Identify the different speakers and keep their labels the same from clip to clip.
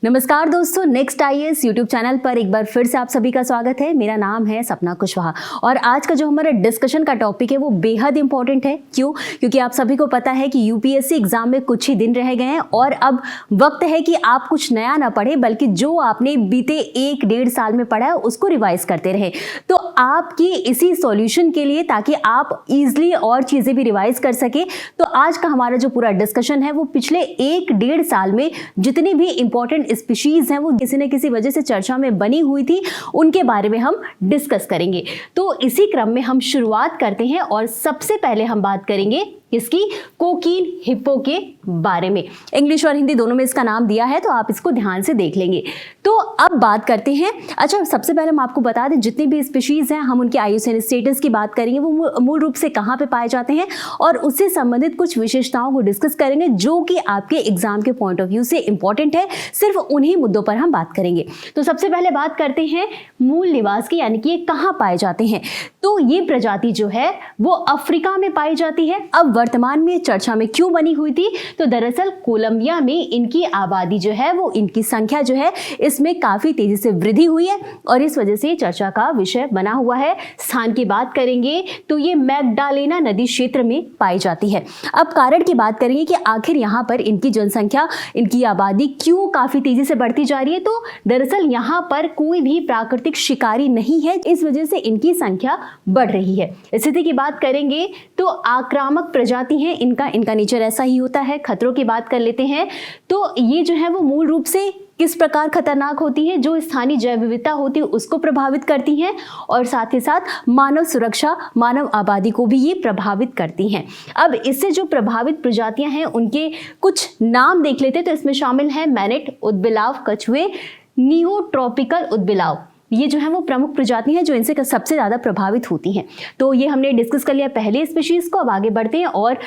Speaker 1: नमस्कार दोस्तों, next IAS YouTube channel पर एक बार फिर से आप सभी का स्वागत है। मेरा नाम है सपना कुशवाहा और आज का जो हमारा डिस्कशन का टॉपिक है वो बेहद इंपॉर्टेंट है। क्यों? क्योंकि आप सभी को पता है कि यूपीएससी एग्जाम में कुछ ही दिन रह गए हैं और अब वक्त है कि आप कुछ नया ना पढ़े बल्कि जो आपने बीते 1-1.5 साल में पढ़ा है उसको रिवाइज करते रहे। तो आपकी इसी सॉल्यूशन के लिए, ताकि आप ईजिली और चीज़ें भी रिवाइज कर सके, तो आज का हमारा जो पूरा डिस्कशन है वो पिछले 1-1.5 साल में जितनी भी इंपॉर्टेंट स्पीशीज हैं वो किसी न किसी वजह से चर्चा में बनी हुई थी, उनके बारे में हम डिस्कस करेंगे। तो इसी क्रम में हम शुरुआत करते हैं और सबसे पहले हम बात करेंगे इसकी कोकीन हिप्पो के बारे में। इंग्लिश और हिंदी दोनों में इसका नाम दिया है, तो आप इसको ध्यान से देख लेंगे। तो अब बात करते हैं। अच्छा, सबसे पहले हम आपको बता दें जितनी भी स्पीशीज हैं हम उनके आयुसीएन स्टेटस की बात करेंगे, वो मूल रूप से कहाँ पे पाए जाते हैं और उससे संबंधित कुछ विशेषताओं को डिस्कस करेंगे जो कि आपके एग्जाम के पॉइंट ऑफ व्यू से इंपॉर्टेंट है। सिर्फ उन्हीं मुद्दों पर हम बात करेंगे। तो सबसे पहले बात करते हैं मूल निवास की, यानी कि ये कहाँ पाए जाते हैं। तो ये प्रजाति जो है वो अफ्रीका में पाई जाती है। अब वर्तमान में चर्चा में क्यों बनी हुई थी? तो दरअसल कोलंबिया में इनकी आबादी जो है वो, इनकी संख्या जो है इसमें काफी तेजी से वृद्धि हुई है और इस वजह से चर्चा का विषय बना हुआ है। स्थान की बात करेंगे तो ये मैग्डालेना नदी क्षेत्र में पाई जाती है। अब कारण की बात करेंगे कि आखिर यहाँ पर इनकी जनसंख्या, इनकी आबादी क्यों काफी तेजी से बढ़ती जा रही है। तो दरअसल यहाँ पर कोई भी प्राकृतिक शिकारी नहीं है, इस वजह से इनकी संख्या बढ़ रही है। स्थिति की बात करेंगे तो आक्रामक प्रजाति है इनका नेचर ऐसा ही होता है। खतरों की बात कर लेते हैं तो ये जो है वो मूल रूप से किस प्रकार खतरनाक होती है, जो स्थानीय जैव विविधता होती है उसको प्रभावित करती हैं और साथ ही साथ मानव सुरक्षा, मानव आबादी को भी ये प्रभावित करती हैं। अब इससे जो प्रभावित प्रजातियां हैं उनके कुछ नाम देख लेते हैं। तो इसमें शामिल है मैनेट, उदबिलाव, कछुए, नियोट्रॉपिकल उदबिलाव। ये जो है वो प्रमुख प्रजाति हैं जो इनसे सबसे ज़्यादा प्रभावित होती हैं। तो ये हमने डिस्कस कर लिया पहले स्पीशीज़ को। अब आगे बढ़ते हैं और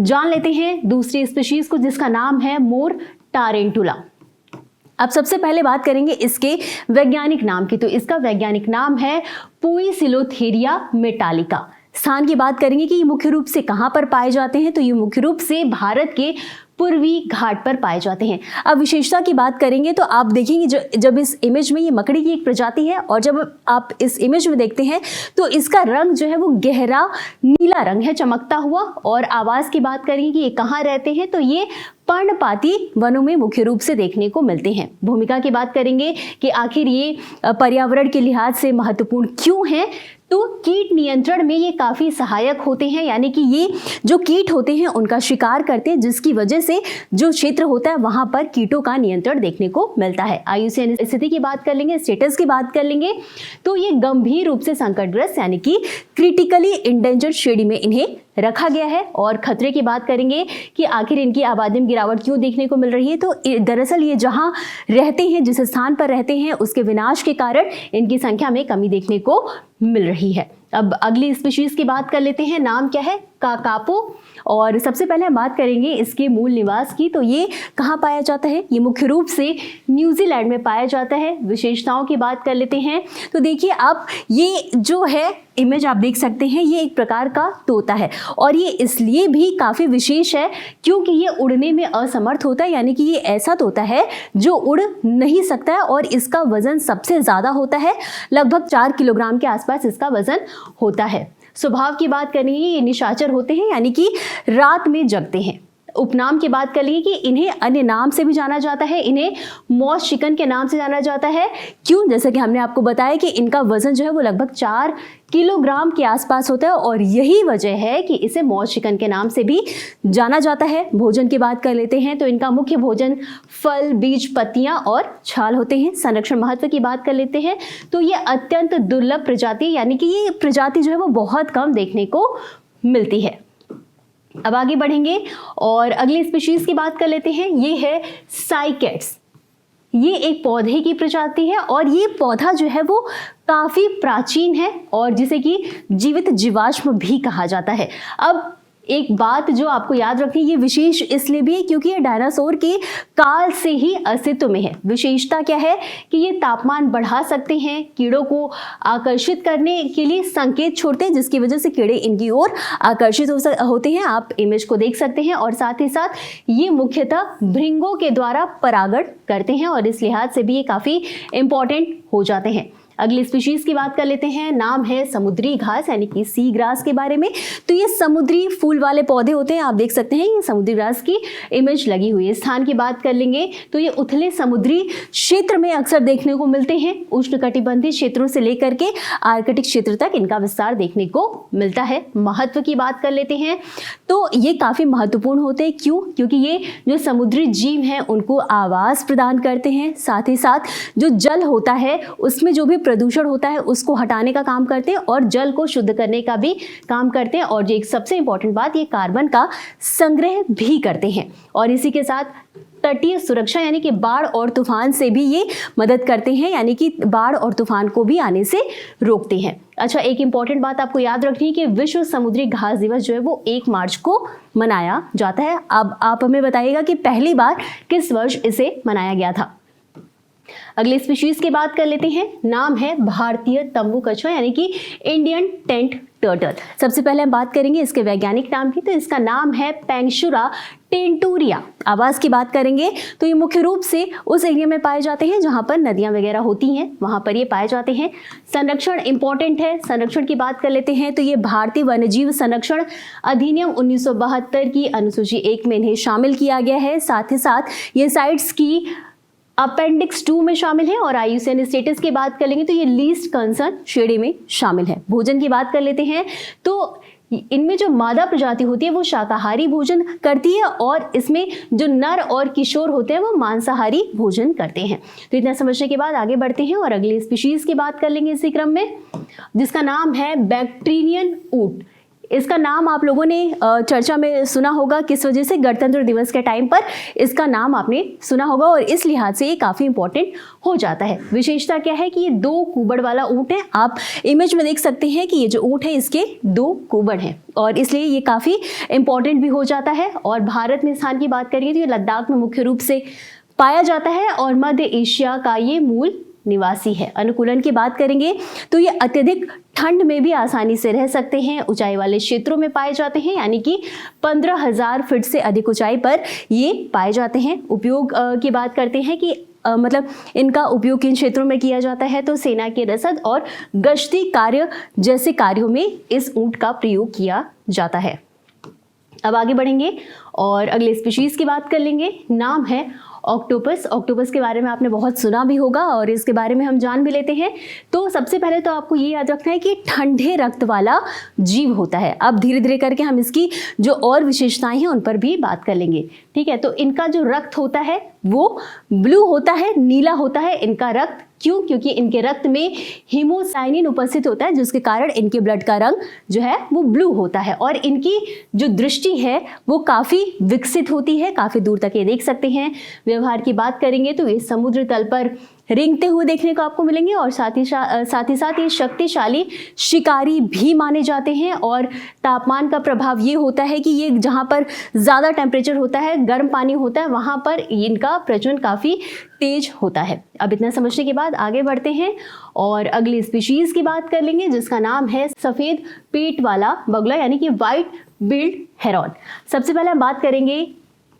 Speaker 1: जान लेते हैं दूसरी स्पीशीज़ को जिसका नाम है मोर टारेंटुला। अब सबसे पहले बात करेंगे इसके वैज्ञानिक नाम की। तो इसका वैज्ञानिक नाम है पुइसिलोथेरिया मेटालिका। स्थान की बात करेंगे कि ये मुख्य रूप से कहाँ पर पाए जाते हैं। तो ये मुख्य रूप से भारत के पूर्वी घाट पर पाए जाते हैं। अब विशेषता की बात करेंगे तो आप देखेंगे जब इस इमेज में ये मकड़ी की एक प्रजाति है और जब आप इस इमेज में देखते हैं तो इसका रंग जो है वो गहरा नीला रंग है, चमकता हुआ। और आवास की बात करेंगे कि ये कहाँ रहते हैं, तो ये पर्णपाती वनों में मुख्य रूप से देखने को मिलते हैं। भूमिका की बात करेंगे कि आखिर ये पर्यावरण के लिहाज से महत्वपूर्ण क्यों हैं। तो कीट नियंत्रण में ये काफ़ी सहायक होते हैं, यानी कि ये जो कीट होते हैं उनका शिकार करते हैं, जिसकी वजह से जो क्षेत्र होता है वहाँ पर कीटों का नियंत्रण देखने को मिलता है। आयुसीएन स्थिति की बात कर लेंगे, स्टेटस की बात कर लेंगे तो ये गंभीर रूप से संकटग्रस्त यानी कि क्रिटिकली इंडेंजर्ड श्रेणी में इन्हें रखा गया है। और खतरे की बात करेंगे कि आखिर इनकी आबादी में गिरावट क्यों देखने को मिल रही है। तो दरअसल ये जहां रहते हैं, जिस स्थान पर रहते हैं, उसके विनाश के कारण इनकी संख्या में कमी देखने को मिल रही है। अब अगली स्पीशीज की बात कर लेते हैं। नाम क्या है? काकापो। और सबसे पहले हम बात करेंगे इसके मूल निवास की। तो ये कहाँ पाया जाता है? ये मुख्य रूप से न्यूजीलैंड में पाया जाता है। विशेषताओं की बात कर लेते हैं तो देखिए, आप ये जो है इमेज आप देख सकते हैं, ये एक प्रकार का तोता है और ये इसलिए भी काफ़ी विशेष है क्योंकि ये उड़ने में असमर्थ होता है, यानी कि ये ऐसा तोता है जो उड़ नहीं सकता है और इसका वजन सबसे ज़्यादा होता है, लगभग 4 किलोग्राम के आसपास इसका वजन होता है। स्वभाव की बात करेंगे, ये निशाचर होते हैं यानी कि रात में जगते हैं। उपनाम की बात कर लीजिए कि इन्हें अन्य नाम से भी जाना जाता है, इन्हें मॉस चिकन के नाम से जाना जाता है। क्यों? जैसे कि हमने आपको बताया कि इनका वजन जो है वो लगभग 4 किलोग्राम के आसपास होता है और यही वजह है कि इसे मॉस चिकन के नाम से भी जाना जाता है। भोजन की बात कर लेते हैं तो इनका मुख्य भोजन फल, बीज, पत्तियां और छाल होते हैं। संरक्षण महत्व की बात कर लेते हैं तो ये अत्यंत दुर्लभ प्रजाति, यानी कि ये प्रजाति जो है वो बहुत कम देखने को मिलती है। अब आगे बढ़ेंगे और अगली स्पीशीज की बात कर लेते हैं। ये है साइकेट्स। ये एक पौधे की प्रजाति है और ये पौधा जो है वो काफ़ी प्राचीन है और जिसे कि जीवित जीवाश्म भी कहा जाता है। अब एक बात जो आपको याद रखनी, ये विशेष इसलिए भी है क्योंकि ये डायनासोर के काल से ही अस्तित्व में है। विशेषता क्या है कि ये तापमान बढ़ा सकते हैं, कीड़ों को आकर्षित करने के लिए संकेत छोड़ते हैं, जिसकी वजह से कीड़े इनकी ओर आकर्षित होते हैं। आप इमेज को देख सकते हैं। और साथ ही साथ ये मुख्यतः भृंगों के द्वारा परागण करते हैं और इस लिहाज से भी ये काफी इंपॉर्टेंट हो जाते हैं। अगली स्पीशीज की बात कर लेते हैं। नाम है समुद्री घास यानी कि सी ग्रास के बारे में। तो ये समुद्री फूल वाले पौधे होते हैं। आप देख सकते हैं ये समुद्री घास की इमेज लगी हुई है। स्थान की बात कर लेंगे तो ये उथले समुद्री क्षेत्र में अक्सर देखने को मिलते हैं। उष्णकटिबंधीय क्षेत्रों से लेकर के आर्कटिक क्षेत्र तक इनका विस्तार देखने को मिलता है। महत्व की बात कर लेते हैं तो ये काफी महत्वपूर्ण होते हैं। क्यों? क्योंकि ये जो समुद्री जीव हैं उनको आवास प्रदान करते हैं। साथ ही साथ जो जल होता है उसमें जो भी प्रदूषण होता है उसको हटाने का काम करते हैं और जल को शुद्ध करने का भी काम करते हैं। और एक सबसे इंपॉर्टेंट बात, ये कार्बन का संग्रह भी करते हैं। और इसी के साथ तटीय सुरक्षा यानी कि बाढ़ और तूफान से भी ये मदद करते हैं, यानी कि बाढ़ और तूफान को भी आने से रोकते हैं। अच्छा, एक इंपॉर्टेंट बात आपको याद रखनी है कि विश्व समुद्री घास दिवस जो है वो 1 मार्च को मनाया जाता है। अब आप हमें बताइएगा कि पहली बार किस वर्ष इसे मनाया गया था। अगले स्पीशीज की बात कर लेते हैं। नाम है भारतीय तंबू कछुआ यानी कि इंडियन टेंट टर्टल। सबसे पहले हम बात करेंगे इसके वैज्ञानिक नाम की। तो इसका नाम है पैंगशुरा टेंटूरिया। आवास की बात करेंगे तो ये मुख्य रूप से उस एरिया में पाए जाते हैं जहां पर नदियां वगैरह होती हैं, वहां पर ये पाए जाते हैं। संरक्षण इंपॉर्टेंट है। संरक्षण की बात कर लेते हैं तो ये भारतीय वन्यजीव संरक्षण अधिनियम 1972 की अनुसूची 1 में इन्हें शामिल किया गया है। साथ ही साथ ये साइट्स की अपेंडिक्स 2 में शामिल है। और IUCN स्टेटस की बात कर लेंगे तो ये लीस्ट कंसर्न श्रेणी में शामिल है। भोजन की बात कर लेते हैं तो इनमें जो मादा प्रजाति होती है वो शाकाहारी भोजन करती है और इसमें जो नर और किशोर होते हैं वो मांसाहारी भोजन करते हैं। तो इतना समझने के बाद आगे बढ़ते हैं और अगली स्पीशीज की बात कर लेंगे इसी क्रम में, जिसका नाम है बैक्टीरियन ऊंट। इसका नाम आप लोगों ने चर्चा में सुना होगा। किस वजह से? गणतंत्र दिवस के टाइम पर इसका नाम आपने सुना होगा और इस लिहाज से ये काफ़ी इंपॉर्टेंट हो जाता है। विशेषता क्या है कि ये 2 कुबड़ वाला ऊँट है। आप इमेज में देख सकते हैं कि ये जो ऊँट है इसके 2 कुबड़ हैं और इसलिए ये काफ़ी इंपॉर्टेंट भी हो जाता है। और भारत में स्थान की बात करिए तो ये लद्दाख में मुख्य रूप से पाया जाता है और मध्य एशिया का ये मूल निवासी है। अनुकूलन की बात करेंगे तो ये अत्यधिक ठंड में भी आसानी से रह सकते हैं। ऊंचाई वाले क्षेत्रों में पाए जाते हैं यानी कि 15,000 फीट से अधिक ऊंचाई पर ये पाए जाते हैं। उपयोग की बात करते हैं कि मतलब इनका उपयोग किन क्षेत्रों में किया जाता है तो सेना के रसद और गश्ती कार्य जैसे कार्यों में इस ऊंट का प्रयोग किया जाता है। अब आगे बढ़ेंगे और अगले स्पीशीज की बात कर लेंगे। नाम है ऑक्टोपस। ऑक्टोपस के बारे में आपने बहुत सुना भी होगा और इसके बारे में हम जान भी लेते हैं। तो सबसे पहले तो आपको ये याद रखना है कि ठंडे रक्त वाला जीव होता है। अब धीरे धीरे करके हम इसकी जो और विशेषताएं हैं उन पर भी बात कर लेंगे। ठीक है, तो इनका जो रक्त होता है वो ब्लू होता है, नीला होता है इनका रक्त। क्यों? क्योंकि इनके रक्त में हीमोसाइनिन उपस्थित होता है जिसके कारण इनके ब्लड का रंग जो है वो ब्लू होता है और इनकी जो दृष्टि है वो काफ़ी विकसित होती है, काफ़ी दूर तक ये देख सकते हैं। व्यवहार की बात करेंगे तो ये समुद्र तल पर रेंगते हुए देखने को आपको मिलेंगे और साथ ही साथ ये शक्तिशाली शिकारी भी माने जाते हैं। और तापमान का प्रभाव ये होता है कि ये जहाँ पर ज़्यादा टेम्परेचर होता है, गर्म पानी होता है, वहाँ पर इनका प्रजनन काफ़ी तेज होता है। अब इतना समझने के बाद आगे बढ़ते हैं और अगली स्पीशीज़ की बात कर लेंगे जिसका नाम है सफ़ेद पेट वाला बगुला यानी कि वाइट बिल्ड हेरॉन। सबसे पहले हम बात करेंगे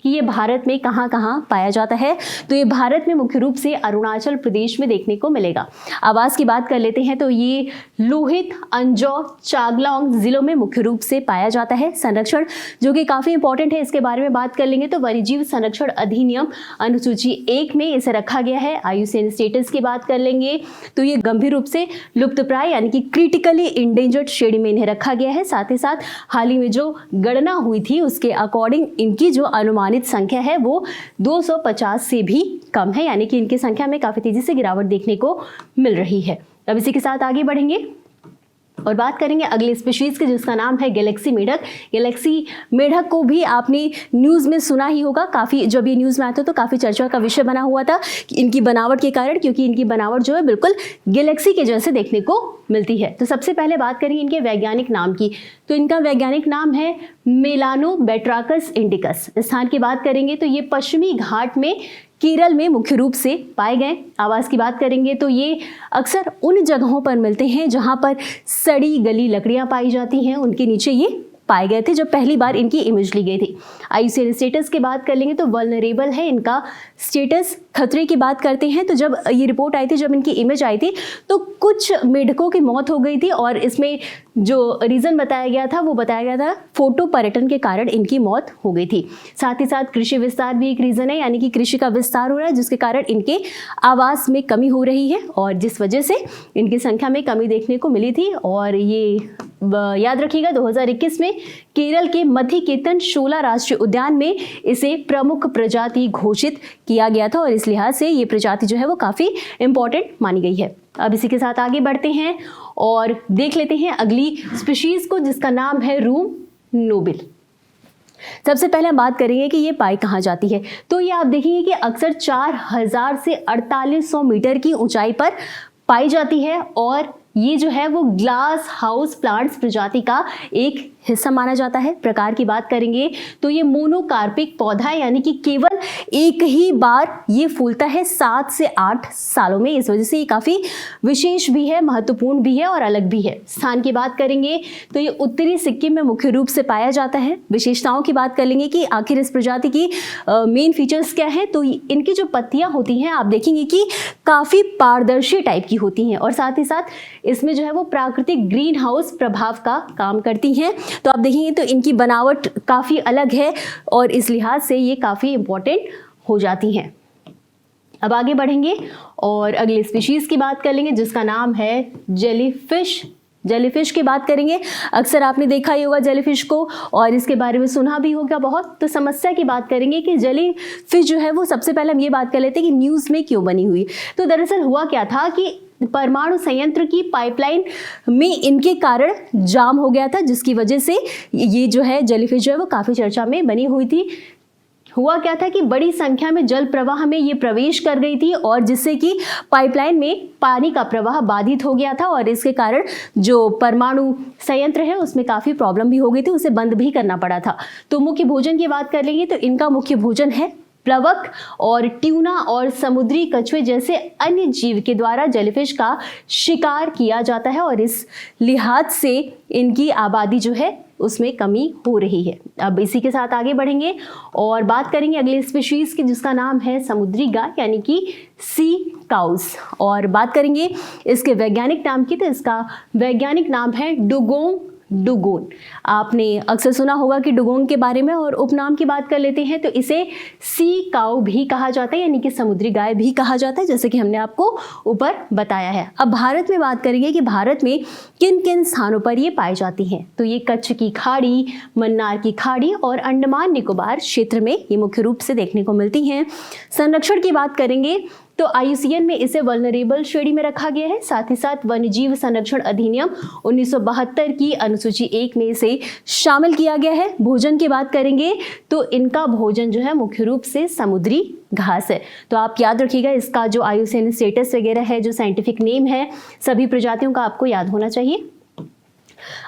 Speaker 1: कि ये भारत में कहाँ कहाँ पाया जाता है। तो ये भारत में मुख्य रूप से अरुणाचल प्रदेश में देखने को मिलेगा। आवास की बात कर लेते हैं तो ये लोहित, अंजौ, चांगलांग जिलों में मुख्य रूप से पाया जाता है। संरक्षण जो कि काफ़ी इंपॉर्टेंट है, इसके बारे में बात कर लेंगे तो वन्यजीव संरक्षण अधिनियम अनुसूची 1 में इसे रखा गया है। IUCN स्टेटस की बात कर लेंगे तो ये गंभीर रूप से लुप्तप्राय यानी कि क्रिटिकली इंडेंजर्ड श्रेणी में इन्हें रखा गया है। साथ ही साथ हाल ही में जो गणना हुई थी उसके अकॉर्डिंग इनकी जो अनुमान संख्या है वो 250 से भी कम है, यानी कि इनकी संख्या में काफी तेजी से गिरावट देखने को मिल रही है। अब इसी के साथ आगे बढ़ेंगे और बात करेंगे अगले स्पीशीज़ की जिसका नाम है गैलेक्सी मेढक। गैलेक्सी मेढक को भी आपने न्यूज़ में सुना ही होगा, काफ़ी जब ये न्यूज़ में आता तो काफ़ी चर्चा का विषय बना हुआ था कि इनकी बनावट के कारण, क्योंकि इनकी बनावट जो है बिल्कुल गैलेक्सी के जैसे देखने को मिलती है। तो सबसे पहले बात करेंगे इनके वैज्ञानिक नाम की, तो इनका वैज्ञानिक नाम है मेलानोबैट्राकस इंडिकस। स्थान की बात करेंगे तो ये पश्चिमी घाट में केरल में मुख्य रूप से पाए गए। आवास की बात करेंगे तो ये अक्सर उन जगहों पर मिलते हैं जहां पर सड़ी गली लकड़ियां पाई जाती हैं, उनके नीचे ये पाए गए थे जब पहली बार इनकी इमेज ली गई थी। आईयूसीएन स्टेटस की बात कर लेंगे तो वल्नरेबल है इनका स्टेटस। खतरे की बात करते हैं तो जब ये रिपोर्ट आई थी, जब इनकी इमेज आई थी तो कुछ मेढकों की मौत हो गई थी और इसमें जो रीज़न बताया गया था वो बताया गया था फोटो पर्यटन के कारण इनकी मौत हो गई थी। साथ ही साथ कृषि विस्तार भी एक रीज़न है, यानी कि कृषि का विस्तार हो रहा है जिसके कारण इनके आवास में कमी हो रही है और जिस वजह से इनकी संख्या में कमी देखने को मिली थी। और ये याद रखिएगा 2021 में केरल के मध्यकेतन शोला राष्ट्रीय उद्यान में इसे प्रमुख प्रजाति घोषित किया गया था और इस लिहाज से ये प्रजाति जो है वो काफ़ी इंपॉर्टेंट मानी गई है। अब इसी के साथ आगे बढ़ते हैं और देख लेते हैं अगली स्पीशीज़ को जिसका नाम है रूम नोबिल। सबसे पहले हम बात करेंगे कि ये पाई कहाँ जाती है, तो ये आप देखेंगे कि अक्सर 4000 से 4800 मीटर की ऊंचाई पर पाई जाती है और ये जो है वो ग्लास हाउस प्लांट्स प्रजाति का एक हिस्सा माना जाता है। प्रकार की बात करेंगे तो ये मोनोकार्पिक पौधा है, यानी कि केवल एक ही बार ये फूलता है 7 से 8 सालों में। इस वजह से ये काफ़ी विशेष भी है, महत्वपूर्ण भी है और अलग भी है। स्थान की बात करेंगे तो ये उत्तरी सिक्किम में मुख्य रूप से पाया जाता है। विशेषताओं की बात कर लेंगे कि आखिर इस प्रजाति की मेन फीचर्स क्या है, तो इनकी जो पत्तियाँ होती हैं आप देखेंगे कि काफ़ी पारदर्शी टाइप की होती हैं और साथ ही साथ इसमें जो है वो प्राकृतिक ग्रीन हाउस प्रभाव का काम करती हैं। तो आप देखेंगे तो इनकी बनावट काफ़ी अलग है और इस लिहाज से ये काफ़ी इंपॉर्टेंट हो जाती हैं। अब आगे बढ़ेंगे और अगले स्पीशीज़ की बात कर लेंगे जिसका नाम है जेलीफिश। जेलीफिश की बात करेंगे, अक्सर आपने देखा ही होगा जेलीफिश को और इसके बारे में सुना भी होगा बहुत। तो समस्या की बात करेंगे कि जेलीफिश जो है वो सबसे पहले हम ये बात कर लेते हैं कि न्यूज़ में क्यों बनी हुई। तो दरअसल हुआ क्या था कि परमाणु संयंत्र की पाइपलाइन में इनके कारण जाम हो गया था, जिसकी वजह से ये जो है जेलीफिश जो है वो काफ़ी चर्चा में बनी हुई थी। हुआ क्या था कि बड़ी संख्या में जल प्रवाह में ये प्रवेश कर गई थी और जिससे कि पाइपलाइन में पानी का प्रवाह बाधित हो गया था और इसके कारण जो परमाणु संयंत्र है उसमें काफ़ी प्रॉब्लम भी हो गई थी, उसे बंद भी करना पड़ा था। तो मुख्य भोजन की बात कर लेंगे तो इनका मुख्य भोजन है प्लवक और ट्यूना और समुद्री कछुए जैसे अन्य जीव के द्वारा जेलीफिश का शिकार किया जाता है और इस लिहाज से इनकी आबादी जो है उसमें कमी हो रही है। अब इसी के साथ आगे बढ़ेंगे और बात करेंगे अगले स्पीशीज़ की जिसका नाम है समुद्री गाय, यानी कि सी काउस। और बात करेंगे इसके वैज्ञानिक नाम की, तो इसका वैज्ञानिक नाम है डुगोंग डुगोन। आपने अक्सर सुना होगा कि डुगोंग के बारे में। और उपनाम की बात कर लेते हैं तो इसे सी काउ भी कहा जाता है, यानी कि समुद्री गाय भी कहा जाता है, जैसे कि हमने आपको ऊपर बताया है। अब भारत में बात करेंगे कि भारत में किन किन स्थानों पर ये पाई जाती हैं, तो ये कच्छ की खाड़ी, मन्नार की खाड़ी और अंडमान निकोबार क्षेत्र में ये मुख्य रूप से देखने को मिलती हैं। संरक्षण की बात करेंगे तो आईयूसीएन में इसे वल्नरेबल श्रेणी में रखा गया है। साथ ही साथ वन्यजीव संरक्षण अधिनियम 1972 की अनुसूची 1 में इसे शामिल किया गया है। भोजन की बात करेंगे तो इनका भोजन जो है मुख्य रूप से समुद्री घास है। तो आप याद रखिएगा इसका जो आईयूसीएन स्टेटस वगैरह है, जो साइंटिफिक नेम है, सभी प्रजातियों का आपको याद होना चाहिए।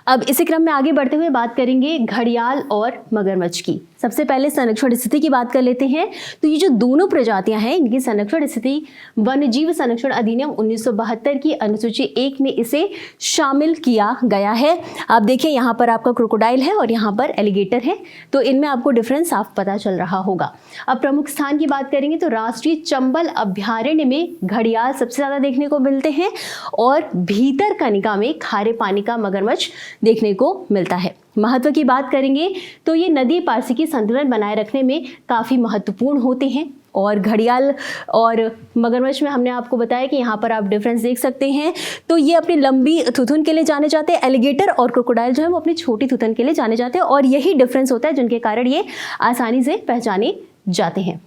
Speaker 1: अब इसी क्रम में आगे बढ़ते हुए बात करेंगे घड़ियाल और मगरमच्छ की। सबसे पहले संरक्षण स्थिति की बात कर लेते हैं। तो ये जो दोनों प्रजातियां हैं इनकी संरक्षण स्थिति वन्यजीव संरक्षण अधिनियम 1972 की अनुसूची 1 में इसे शामिल किया गया है। आप देखिए यहाँ पर आपका क्रोकोडाइल है और यहाँ पर एलिगेटर है, तो इनमें आपको डिफरेंस साफ पता चल रहा होगा। अब प्रमुख स्थान की बात करेंगे तो राष्ट्रीय चंबल अभ्यारण्य में घड़ियाल सबसे ज़्यादा देखने को मिलते हैं और भीतर कनिका में खारे पानी का मगरमच्छ देखने को मिलता है। महत्व की बात करेंगे तो ये नदी पारिस्थितिकी संतुलन बनाए रखने में काफ़ी महत्वपूर्ण होते हैं। और घड़ियाल और मगरमच्छ में हमने आपको बताया कि यहाँ पर आप डिफरेंस देख सकते हैं। तो ये अपनी लंबी थुथुन के लिए जाने जाते हैं, एलिगेटर और क्रोकोडाइल जो है वो अपनी छोटी थुथुन के लिए जाने जाते हैं और यही डिफरेंस होता है जिनके कारण ये आसानी से पहचाने जाते हैं।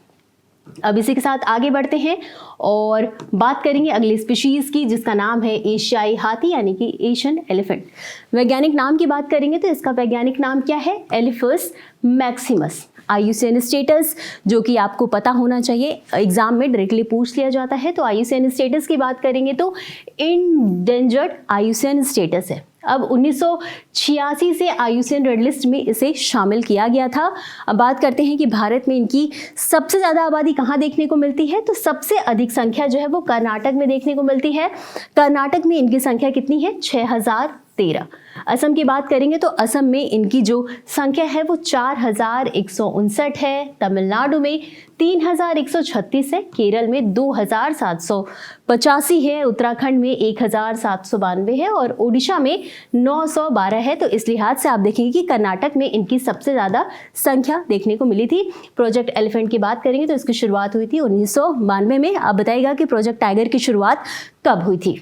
Speaker 1: अब इसी के साथ आगे बढ़ते हैं और बात करेंगे अगली स्पीशीज़ की, जिसका नाम है एशियाई हाथी यानी कि एशियन एलिफेंट। वैज्ञानिक नाम की बात करेंगे तो इसका वैज्ञानिक नाम क्या है? Elephas maximus. IUCN स्टेटस, जो कि आपको पता होना चाहिए, एग्जाम में डायरेक्टली पूछ लिया जाता है। तो IUCN स्टेटस की बात करेंगे तो इंडेंजर्ड IUCN स्टेटस है। अब 1986 से IUCN रेड लिस्ट में इसे शामिल किया गया था। अब बात करते हैं कि भारत में इनकी सबसे ज़्यादा आबादी कहाँ देखने को मिलती है, तो सबसे अधिक संख्या जो है वो कर्नाटक में देखने को मिलती है। कर्नाटक में इनकी संख्या कितनी है? 6013। असम की बात करेंगे तो असम में इनकी जो संख्या है वो 4159 है। तमिलनाडु में 3136 है। केरल में 2785 है। उत्तराखंड में 1792 है और ओडिशा में 912 है। तो इस लिहाज से आप देखेंगे कि कर्नाटक में इनकी सबसे ज़्यादा संख्या देखने को मिली थी। प्रोजेक्ट एलिफेंट की बात करेंगे तो इसकी शुरुआत हुई थी 1992 में। आप बताइएगा कि प्रोजेक्ट टाइगर की शुरुआत कब हुई थी।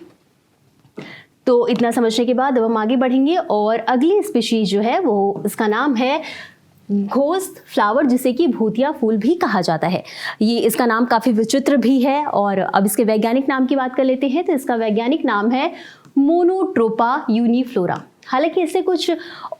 Speaker 1: तो इतना समझने के बाद अब हम आगे बढ़ेंगे और अगली स्पीशीज जो है वो, इसका नाम है घोस्ट फ्लावर, जिसे कि भूतिया फूल भी कहा जाता है। ये इसका नाम काफ़ी विचित्र भी है। और अब इसके वैज्ञानिक नाम की बात कर लेते हैं तो इसका वैज्ञानिक नाम है मोनोट्रोपा यूनिफ्लोरा। हालांकि इसे कुछ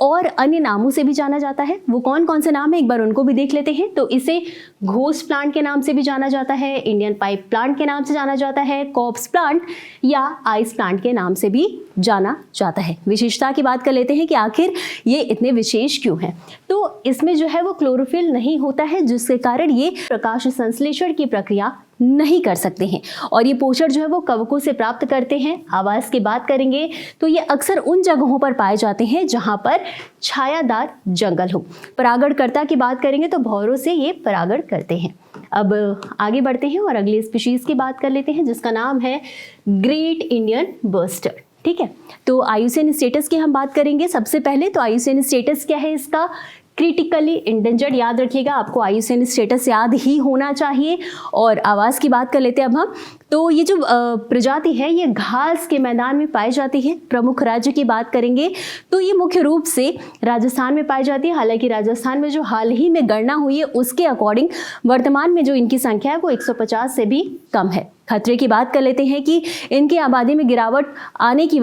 Speaker 1: और अन्य नामों से भी जाना जाता है। वो कौन कौन से नाम है एक बार उनको भी देख लेते हैं। तो इसे घोस्ट प्लांट के नाम से भी जाना जाता है, इंडियन पाइप प्लांट के नाम से जाना जाता है, कॉप्स प्लांट या आइस प्लांट के नाम से भी जाना जाता है। विशेषता की बात कर लेते हैं कि आखिर ये इतने विशेष क्यों हैं। तो इसमें जो है वो क्लोरोफिल नहीं होता है, जिसके कारण ये प्रकाश संश्लेषण की प्रक्रिया नहीं कर सकते हैं और ये पोषण जो है वो कवकों से प्राप्त करते हैं। आवास की बात करेंगे तो ये अक्सर उन जगहों पर पाए जाते हैं जहां पर छायादार जंगल हो। परागणकर्ता की बात करेंगे तो भौरों से ये परागण करते हैं। अब आगे बढ़ते हैं और अगली स्पीशीज की बात कर लेते हैं, जिसका नाम है ग्रेट इंडियन बस्टर्ड। ठीक है, तो IUCN स्टेटस की हम बात करेंगे। सबसे पहले तो IUCN स्टेटस क्या है इसका? Critically endangered. याद रखिएगा, आपको IUCN स्टेटस याद ही होना चाहिए। और आवास की बात कर लेते हैं अब हम। तो ये जो प्रजाति है ये घास के मैदान में पाई जाती है। प्रमुख राज्य की बात करेंगे तो ये मुख्य रूप से राजस्थान में पाई जाती है। हालांकि राजस्थान में जो हाल ही में गणना हुई है उसके अकॉर्डिंग वर्तमान में जो इनकी संख्या है वो 150 से भी कम है। खतरे की बात कर लेते हैं कि इनकी आबादी में गिरावट आने की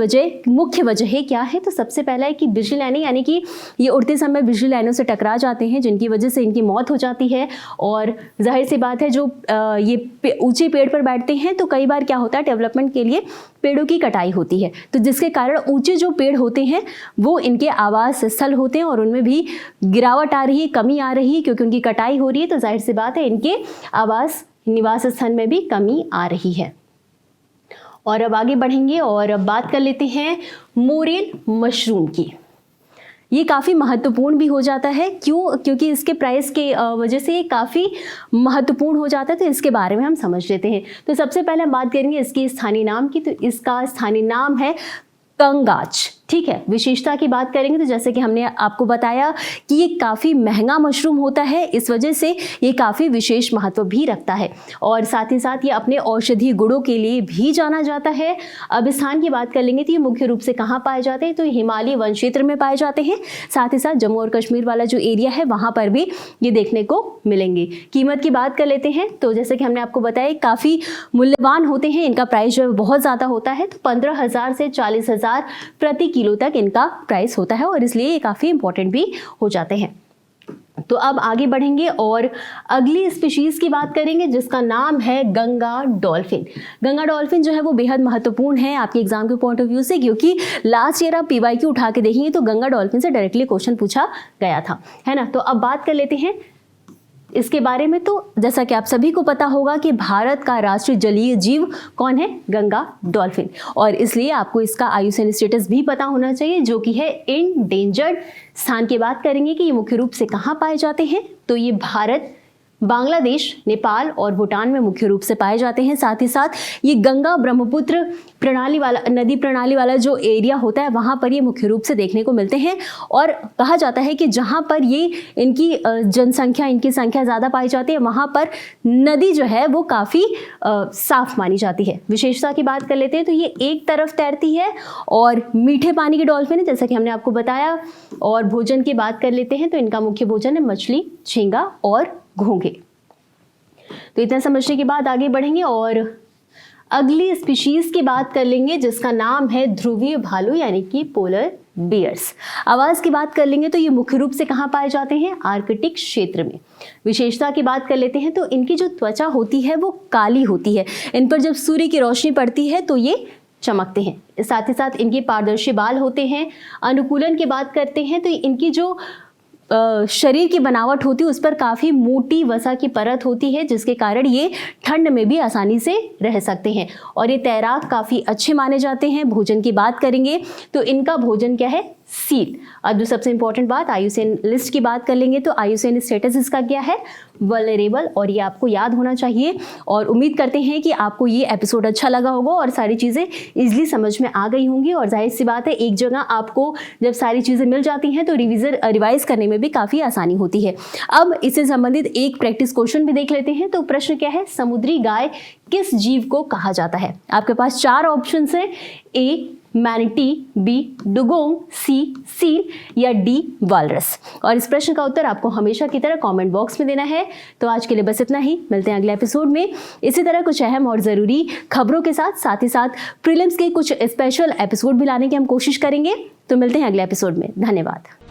Speaker 1: मुख्य वजह क्या है। तो सबसे पहला है कि बिजली लाइनें, यानी कि ये उड़ते समय बिजली लाइनों से टकरा जाते हैं, जिनकी वजह से इनकी मौत हो जाती है। और जाहिर सी बात है, जो ये ऊंचे पेड़ पर बैठते हैं तो कई बार क्या होता है, डेवलपमेंट के लिए पेड़ों की कटाई होती है, तो जिसके कारण ऊंचे जो पेड़ होते हैं वो इनके आवास स्थल होते हैं और उनमें भी गिरावट आ रही है, कमी आ रही है, क्योंकि उनकी कटाई हो रही है। तो जाहिर सी बात है इनके निवास स्थान में भी कमी आ रही है। और अब आगे बढ़ेंगे और अब बात कर लेते हैं मोरेल मशरूम की। ये काफ़ी महत्वपूर्ण भी हो जाता है। क्यों? क्योंकि इसके प्राइस के वजह से ये काफ़ी महत्वपूर्ण हो जाता है। तो इसके बारे में हम समझ लेते हैं। तो सबसे पहले हम बात करेंगे इसके स्थानीय नाम की। तो इसका स्थानीय नाम है कंगाच। ठीक है, विशेषता की बात करेंगे तो जैसे कि हमने आपको बताया कि ये काफ़ी महंगा मशरूम होता है, इस वजह से ये काफ़ी विशेष महत्व भी रखता है और साथ ही साथ ये अपने औषधीय गुणों के लिए भी जाना जाता है। अब स्थान की बात कर लेंगे तो ये मुख्य रूप से कहाँ पाए जाते हैं, तो हिमालय वन क्षेत्र में पाए जाते हैं। साथ ही साथ जम्मू और कश्मीर वाला जो एरिया है वहाँ पर भी ये देखने को मिलेंगे। कीमत की बात कर लेते हैं तो जैसे कि हमने आपको बताया काफ़ी मूल्यवान होते हैं, इनका प्राइस जो है बहुत ज़्यादा होता है। तो 15,000 से 40,000 प्रति किलो तक इनका प्राइस होता है और इसलिए ये काफ़ी इंपॉर्टेंट भी हो जाते हैं। तो अब आगे बढ़ेंगे और अगली स्पीशीज की बात करेंगे जिसका नाम है गंगा डॉल्फिन। गंगा डॉल्फिन जो है वो बेहद महत्वपूर्ण है आपके एग्जाम के पॉइंट ऑफ व्यू से, क्योंकि लास्ट ईयर आप PYQ उठा के देखेंगे तो गंगा डॉल्फिन से डायरेक्टली क्वेश्चन पूछा गया था, है ना। तो अब बात कर लेते हैं इसके बारे में। तो जैसा कि आप सभी को पता होगा कि भारत का राष्ट्रीय जलीय जीव कौन है? गंगा डॉल्फिन। और इसलिए आपको इसका IUCN स्टेटस भी पता होना चाहिए जो कि है इंडेंजर्ड। स्थान की बात करेंगे कि ये मुख्य रूप से कहाँ पाए जाते हैं, तो ये भारत, बांग्लादेश, नेपाल और भूटान में मुख्य रूप से पाए जाते हैं। साथ ही साथ ये गंगा ब्रह्मपुत्र प्रणाली वाला, नदी प्रणाली वाला जो एरिया होता है वहाँ पर ये मुख्य रूप से देखने को मिलते हैं। और कहा जाता है कि जहाँ पर ये इनकी जनसंख्या, इनकी संख्या ज़्यादा पाई जाती है वहाँ पर नदी जो है वो काफ़ी साफ मानी जाती है। विशेषता की बात कर लेते हैं तो ये एक तरफ तैरती है और मीठे पानी की डॉल्फिन है जैसा कि हमने आपको बताया। और भोजन की बात कर लेते हैं तो इनका मुख्य भोजन है मछली, झींगा और घोंघे। तो इतना समझने के बाद आगे बढ़ेंगे और अगली स्पीशीज की बात कर लेंगे जिसका नाम है ध्रुवीय भालू यानी कि पोलर बियर्स। आवाज की बात कर लेंगे तो ये मुख्य रूप से कहाँ पाए जाते हैं? आर्कटिक क्षेत्र में। विशेषता की बात कर लेते हैं तो इनकी जो त्वचा होती है वो काली होती है। इन पर जब सूर्य की रोशनी पड़ती है तो ये चमकते हैं। साथ ही साथ इनके पारदर्शी बाल होते हैं। अनुकूलन की बात करते हैं तो इनकी जो शरीर की बनावट होती है उस पर काफ़ी मोटी वसा की परत होती है, जिसके कारण ये ठंड में भी आसानी से रह सकते हैं और ये तैराक काफ़ी अच्छे माने जाते हैं। भोजन की बात करेंगे तो इनका भोजन क्या है? सील। अब जो सबसे इंपॉर्टेंट बात आयुसीएन लिस्ट की बात कर लेंगे तो आयुसीएन स्टेटस इसका क्या है? वल्नरेबल, और ये आपको याद होना चाहिए। और उम्मीद करते हैं कि आपको ये एपिसोड अच्छा लगा होगा और सारी चीज़ें इजीली समझ में आ गई होंगी। और जाहिर सी बात है, एक जगह आपको जब सारी चीज़ें मिल जाती हैं तो रिवाइज करने में भी काफ़ी आसानी होती है। अब इससे संबंधित एक प्रैक्टिस क्वेश्चन भी देख लेते हैं। तो प्रश्न क्या है? समुद्री गाय किस जीव को कहा जाता है? आपके पास 4 ऑप्शन हैं। ए मैनिटी, बी डुगोंग, सी सील या डी वालरस। और इस प्रश्न का उत्तर आपको हमेशा की तरह कमेंट बॉक्स में देना है। तो आज के लिए बस इतना ही। मिलते हैं अगले एपिसोड में इसी तरह कुछ अहम और ज़रूरी खबरों के साथ ही साथ प्रीलिम्स के कुछ स्पेशल एपिसोड भी लाने की हम कोशिश करेंगे। तो मिलते हैं अगले एपिसोड में। धन्यवाद।